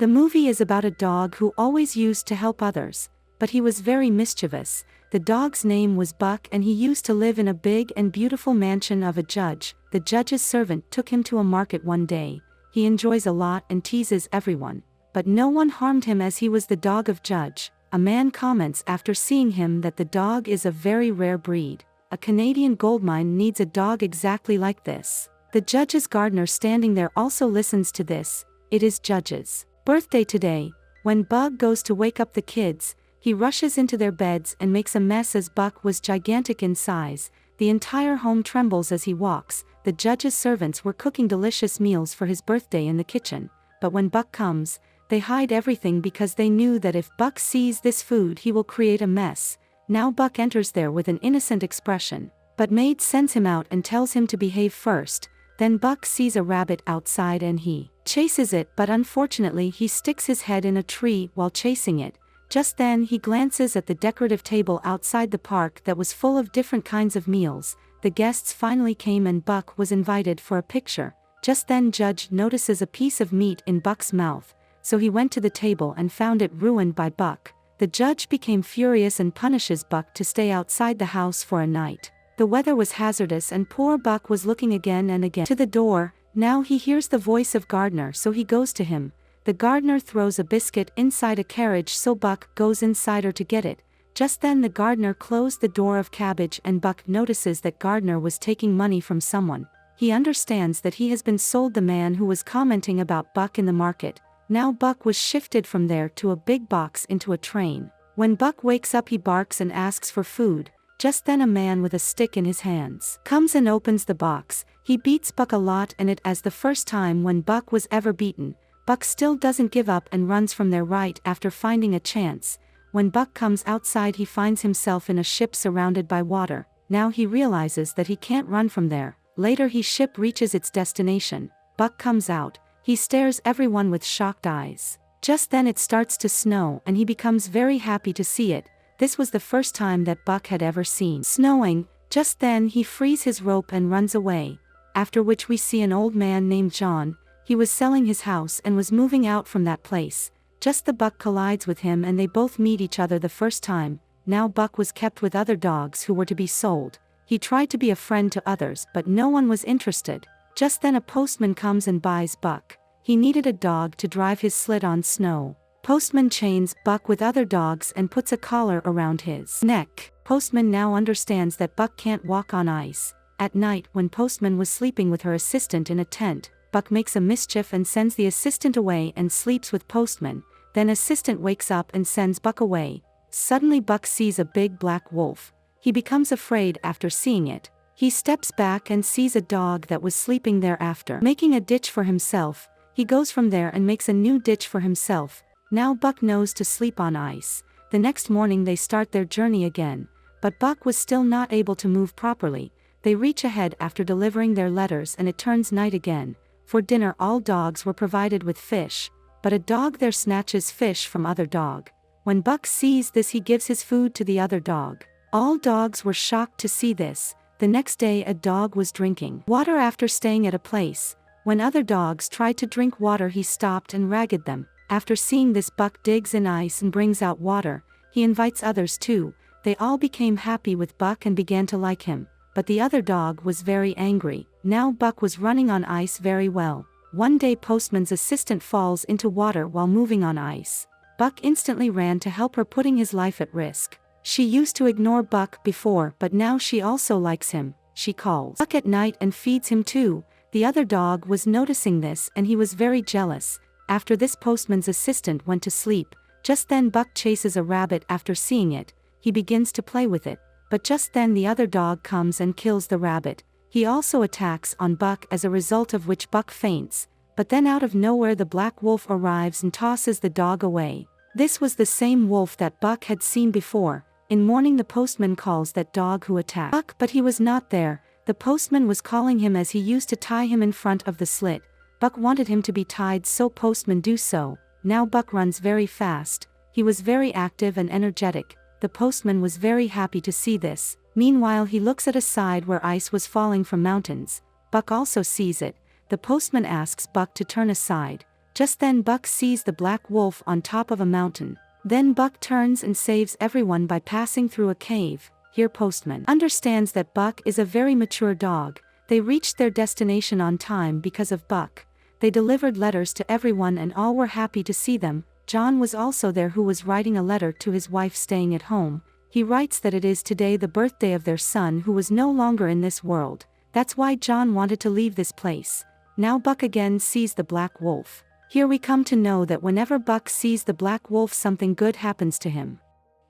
The movie is about a dog who always used to help others, but he was very mischievous. The dog's name was Buck and he used to live in a big and beautiful mansion of a judge. The judge's servant took him to a market one day. He enjoys a lot and teases everyone, but no one harmed him as he was the dog of judge. A man comments after seeing him that the dog is a very rare breed. A Canadian goldmine needs a dog exactly like this. The judge's gardener standing there also listens to this. It is Judge's birthday today. When Bug goes to wake up the kids, he rushes into their beds and makes a mess as Buck was gigantic in size. The entire home trembles as he walks. The judge's servants were cooking delicious meals for his birthday in the kitchen, but when Buck comes, they hide everything because they knew that if Buck sees this food he will create a mess. Now Buck enters there with an innocent expression, but Maid sends him out and tells him to behave first. Then Buck sees a rabbit outside and he chases it, but unfortunately he sticks his head in a tree while chasing it. Just then he glances at the decorative table outside the park that was full of different kinds of meals. The guests finally came and Buck was invited for a picture. Just then Judge notices a piece of meat in Buck's mouth, so he went to the table and found it ruined by Buck. The judge became furious and punishes Buck to stay outside the house for a night. The weather was hazardous and poor Buck was looking again and again to the door. Now he hears the voice of gardener, so he goes to him. The gardener throws a biscuit inside a carriage, so Buck goes inside her to get it. Just then the gardener closed the door of cabbage and Buck notices that gardener was taking money from someone. He understands that he has been sold the man who was commenting about Buck in the market. Now Buck was shifted from there to a big box into a train. When Buck wakes up he barks and asks for food. Just then a man with a stick in his hands comes and opens the box. He beats Buck a lot and it as the first time when Buck was ever beaten. Buck still doesn't give up and runs from there right after finding a chance. When Buck comes outside he finds himself in a ship surrounded by water. Now he realizes that he can't run from there. Later his ship reaches its destination. Buck comes out. He stares everyone with shocked eyes. Just then it starts to snow and he becomes very happy to see it. This was the first time that Buck had ever seen snowing. Just then he frees his rope and runs away. After which we see an old man named John. He was selling his house and was moving out from that place. Just the Buck collides with him and they both meet each other the first time. Now Buck was kept with other dogs who were to be sold. He tried to be a friend to others but no one was interested. Just then a postman comes and buys Buck. He needed a dog to drive his sled on snow. Postman chains Buck with other dogs and puts a collar around his neck. Postman now understands that Buck can't walk on ice. At night when Postman was sleeping with her assistant in a tent, Buck makes a mischief and sends the assistant away and sleeps with Postman. Then assistant wakes up and sends Buck away. Suddenly Buck sees a big black wolf. He becomes afraid after seeing it. He steps back and sees a dog that was sleeping there. After making a ditch for himself, he goes from there and makes a new ditch for himself. Now Buck knows to sleep on ice. The next morning they start their journey again, but Buck was still not able to move properly. They reach ahead after delivering their letters and it turns night again. For dinner all dogs were provided with fish, but a dog there snatches fish from other dog. When Buck sees this he gives his food to the other dog. All dogs were shocked to see this. The next day a dog was drinking water after staying at a place. When other dogs tried to drink water he stopped and ragged them. After seeing this Buck digs in ice and brings out water. He invites others too. They all became happy with Buck and began to like him. But the other dog was very angry. Now Buck was running on ice very well. One day Postman's assistant falls into water while moving on ice. Buck instantly ran to help her, putting his life at risk. She used to ignore Buck before but now she also likes him. She calls Buck at night and feeds him too. The other dog was noticing this and he was very jealous. After this Postman's assistant went to sleep. Just then Buck chases a rabbit. After seeing it, he begins to play with it. But just then the other dog comes and kills the rabbit. He also attacks on Buck, as a result of which Buck faints. But then out of nowhere the black wolf arrives and tosses the dog away. This was the same wolf that Buck had seen before. In morning the postman calls that dog who attacked Buck, but he was not there. The postman was calling him as he used to tie him in front of the slit. Buck wanted him to be tied, so postman do so. Now Buck runs very fast. He was very active and energetic. The postman was very happy to see this. Meanwhile he looks at a side where ice was falling from mountains. Buck also sees it. The postman asks Buck to turn aside. Just then Buck sees the black wolf on top of a mountain. Then Buck turns and saves everyone by passing through a cave. Here Postman understands that Buck is a very mature dog. They reached their destination on time because of Buck. They delivered letters to everyone and all were happy to see them. John was also there, who was writing a letter to his wife staying at home. He writes that it is today the birthday of their son who was no longer in this world. That's why John wanted to leave this place. Now Buck again sees the black wolf. Here we come to know that whenever Buck sees the black wolf, something good happens to him.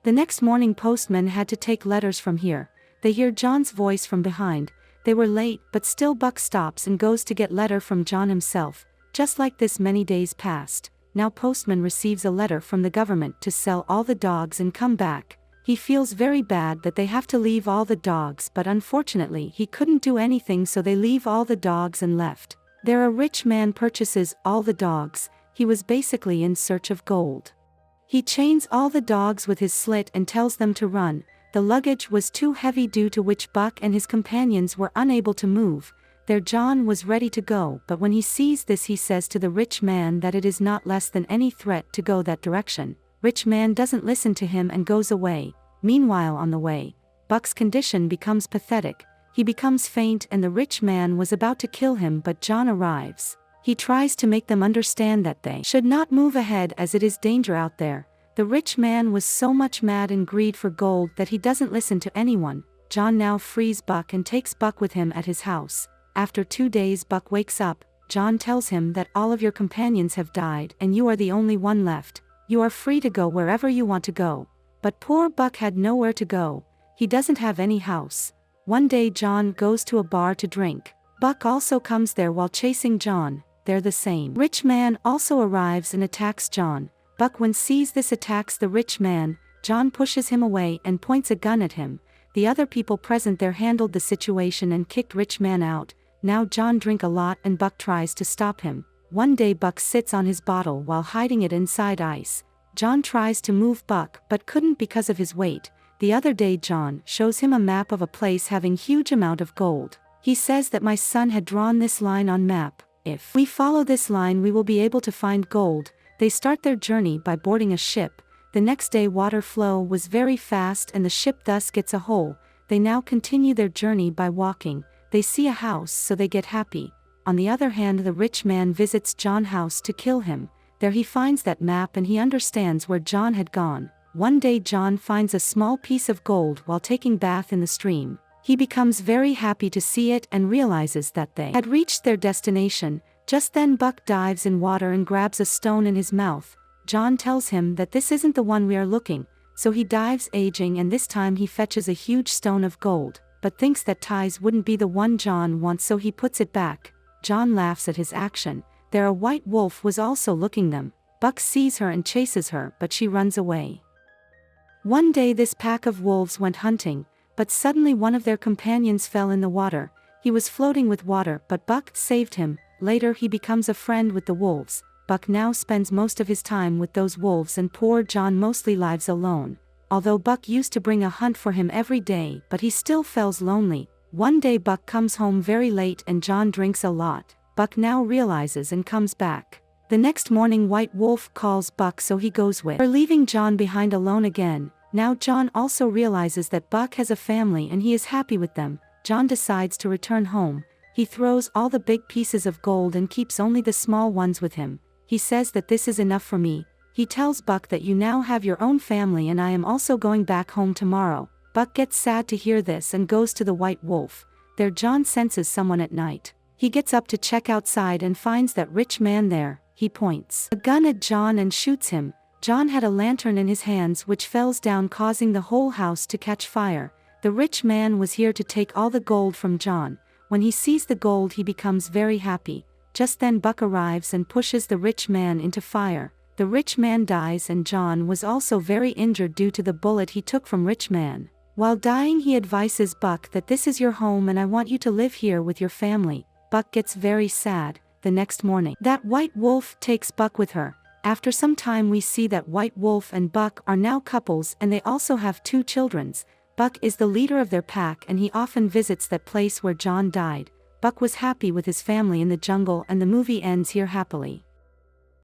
The next morning Postman had to take letters from here. They hear John's voice from behind. They were late, but still Buck stops and goes to get letter from John himself. Just like this many days passed. Now Postman receives a letter from the government to sell all the dogs and come back. He feels very bad that they have to leave all the dogs, but unfortunately he couldn't do anything, so they leave all the dogs and left. There a rich man purchases all the dogs. He was basically in search of gold. He chains all the dogs with his slit and tells them to run. The luggage was too heavy, due to which Buck and his companions were unable to move. There John was ready to go, but when he sees this he says to the rich man that it is not less than any threat to go that direction. Rich man doesn't listen to him and goes away. Meanwhile on the way, Buck's condition becomes pathetic. He becomes faint and the rich man was about to kill him, but John arrives. He tries to make them understand that they should not move ahead as it is danger out there. The rich man was so much mad and greed for gold that he doesn't listen to anyone. John now frees Buck and takes Buck with him at his house. After 2 days Buck wakes up. John tells him that all of your companions have died and you are the only one left. You are free to go wherever you want to go. But poor Buck had nowhere to go. He doesn't have any house. One day John goes to a bar to drink. Buck also comes there while chasing John. They're the same. Rich man also arrives and attacks John. Buck, when sees this, attacks the rich man. John pushes him away and points a gun at him. The other people present there handled the situation and kicked rich man out. Now John drink a lot and Buck tries to stop him. One day Buck sits on his bottle while hiding it inside ice. John tries to move Buck but couldn't because of his weight. The other day John shows him a map of a place having huge amount of gold. He says that my son had drawn this line on map. If we follow this line we will be able to find gold. They start their journey by boarding a ship. The next day water flow was very fast and the ship thus gets a hole. They now continue their journey by walking. They see a house, so they get happy. On the other hand, the rich man visits John's house to kill him. There he finds that map and he understands where John had gone. One day John finds a small piece of gold while taking bath in the stream. He becomes very happy to see it and realizes that they had reached their destination. Just then Buck dives in water and grabs a stone in his mouth. John tells him that this isn't the one we are looking, so he dives aging and this time he fetches a huge stone of gold, but thinks that ties wouldn't be the one John wants, so he puts it back. John laughs at his action. There a white wolf was also looking them. Buck sees her and chases her, but she runs away. One day this pack of wolves went hunting, but suddenly one of their companions fell in the water. He was floating with water, but Buck saved him. Later he becomes a friend with the wolves. Buck now spends most of his time with those wolves and poor John mostly lives alone. Although Buck used to bring a hunt for him every day, but he still feels lonely. One day Buck comes home very late and John drinks a lot. Buck now realizes and comes back. The next morning White Wolf calls Buck, so he goes with her, leaving John behind alone again. Now John also realizes that Buck has a family and he is happy with them. John decides to return home. He throws all the big pieces of gold and keeps only the small ones with him. He says that this is enough for me. He tells Buck that you now have your own family and I am also going back home tomorrow. Buck gets sad to hear this and goes to the White Wolf. There John senses someone at night. He gets up to check outside and finds that rich man there. He points a gun at John and shoots him. John had a lantern in his hands which falls down, causing the whole house to catch fire. The rich man was here to take all the gold from John. When he sees the gold he becomes very happy. Just then Buck arrives and pushes the rich man into fire. The rich man dies and John was also very injured due to the bullet he took from rich man. While dying he advises Buck that this is your home and I want you to live here with your family. Buck gets very sad. The next morning, that White Wolf takes Buck with her. After some time we see that White Wolf and Buck are now couples and they also have 2 children. Buck is the leader of their pack and he often visits that place where John died. Buck was happy with his family in the jungle and the movie ends here happily.